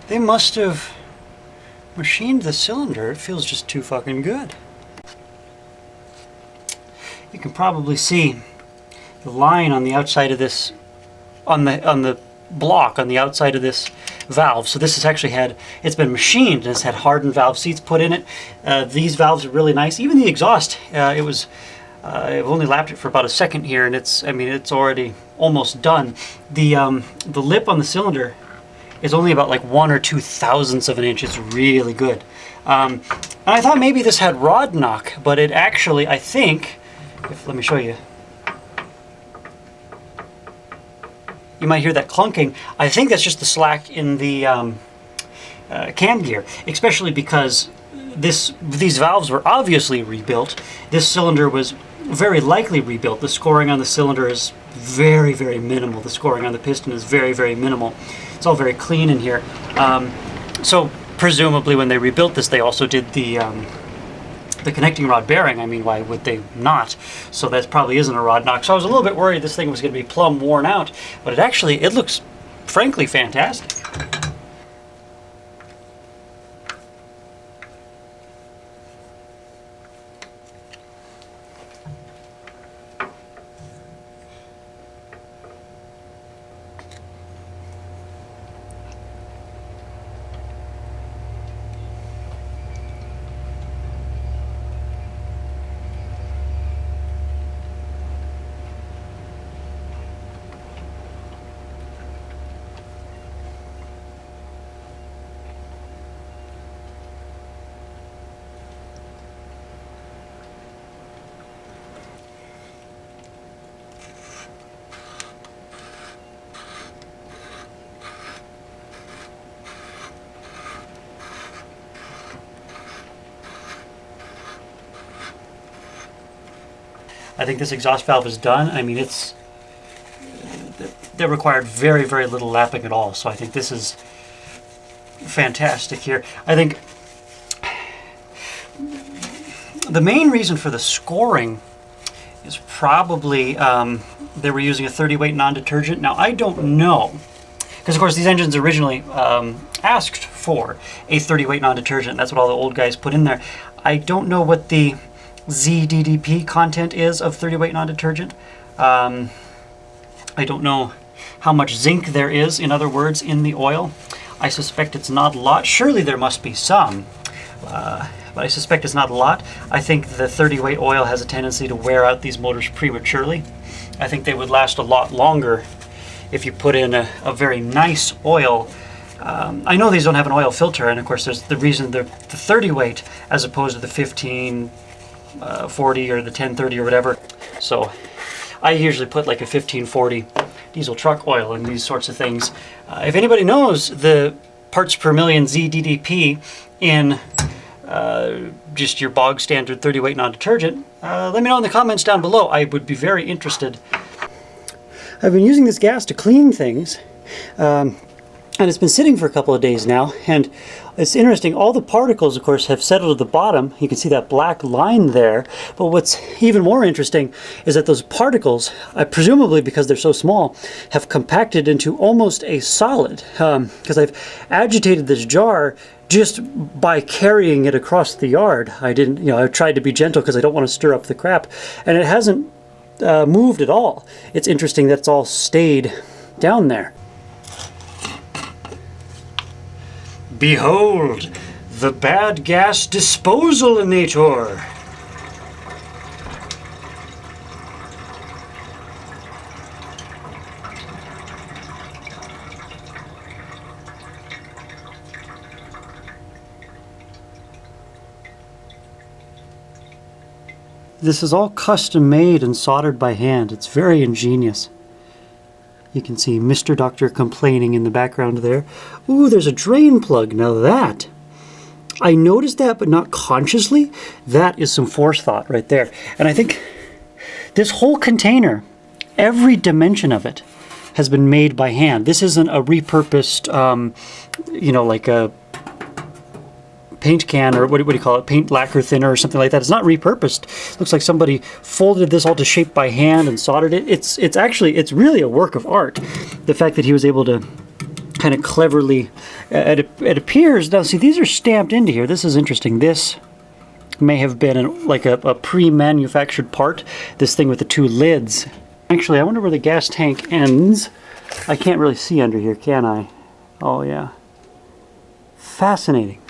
They must have machined the cylinder. It feels just too fucking good. You can probably see the line on the outside of this, on the block on the outside of this valve. So this has actually it's been machined and it's had hardened valve seats put in it. These valves are really nice. Even the exhaust, I've only lapped it for about a second here, and it's already almost done. The lip on the cylinder is only about like 1 or 2 thousandths of an inch. It's really good. And I thought maybe this had rod knock, but it actually, I think, let me show you. You might hear that clunking. I think that's just the slack in the cam gear, especially because these valves were obviously rebuilt. This cylinder was very likely rebuilt. The scoring on the cylinder is very, very minimal. The scoring on the piston is very, very minimal. It's all very clean in here. So presumably when they rebuilt this, they also did the connecting rod bearing. I mean, why would they not? So that probably isn't a rod knock. So I was a little bit worried this thing was going to be plumb worn out, but it looks frankly fantastic. I think this exhaust valve is done. I mean, that required very, very little lapping at all. So I think this is fantastic here. I think the main reason for the scoring is probably they were using a 30-weight non-detergent. Now, I don't know, because of course these engines originally asked for a 30-weight non-detergent. That's what all the old guys put in there. I don't know what the ZDDP content is of 30-weight non-detergent. I don't know how much zinc there is, in other words, in the oil. I suspect it's not a lot. Surely there must be some, but I suspect it's not a lot. I think the 30-weight oil has a tendency to wear out these motors prematurely. I think they would last a lot longer if you put in a very nice oil. I know these don't have an oil filter, and of course there's the reason the 30-weight as opposed to the 1540 or the 1030 or whatever. So I usually put like a 1540 diesel truck oil in these sorts of things. If anybody knows the parts per million ZDDP in just your bog standard 30-weight non-detergent, let me know in the comments down below. I would be very interested. I've been using this gas to clean things, and it's been sitting for a couple of days now, and it's interesting, all the particles of course have settled at the bottom. You can see that black line there, but what's even more interesting is that those particles, presumably because they're so small, have compacted into almost a solid, because I've agitated this jar just by carrying it across the yard. I tried to be gentle because I don't want to stir up the crap, and it hasn't moved at all. It's interesting that it's all stayed down there. Behold, the bad gas disposal-inator. This is all custom made and soldered by hand. It's very ingenious. You can see Mr. Doctor complaining in the background there. Ooh, there's a drain plug. Now that, I noticed that, but not consciously. That is some forethought right there. And I think this whole container, every dimension of it, has been made by hand. This isn't a repurposed, like a paint can, or what do you call it, paint lacquer thinner or something like that. It's not repurposed. Looks like somebody folded this all to shape by hand and soldered it. It's really a work of art. The fact that he was able to kind of cleverly, it appears, now see, these are stamped into here. This is interesting. This may have been like a pre-manufactured part, this thing with the two lids. Actually, I wonder where the gas tank ends. I can't really see under here, can I? Oh yeah. Fascinating.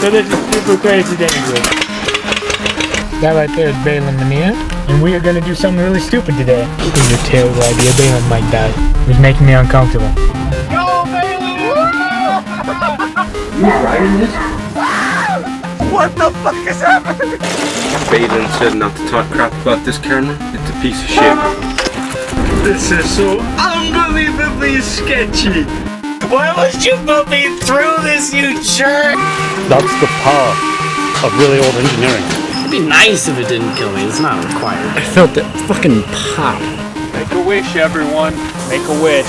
So this is super crazy dangerous. That right there is Balin Mania, and we are gonna do something really stupid today. This is a terrible idea. Balin might die. It's making me uncomfortable. Go, Balin! You riding this? What the fuck is happening? Balin said not to talk crap about this camera. It's a piece of shit. This is so unbelievably sketchy. Why would you put me through this, you jerk? That's the power of really old engineering. It'd be nice if it didn't kill me. It's not required. I felt it fucking pop. Make a wish, everyone. Make a wish.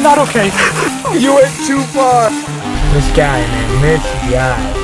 Not okay. You went too far. This guy, man. This guy.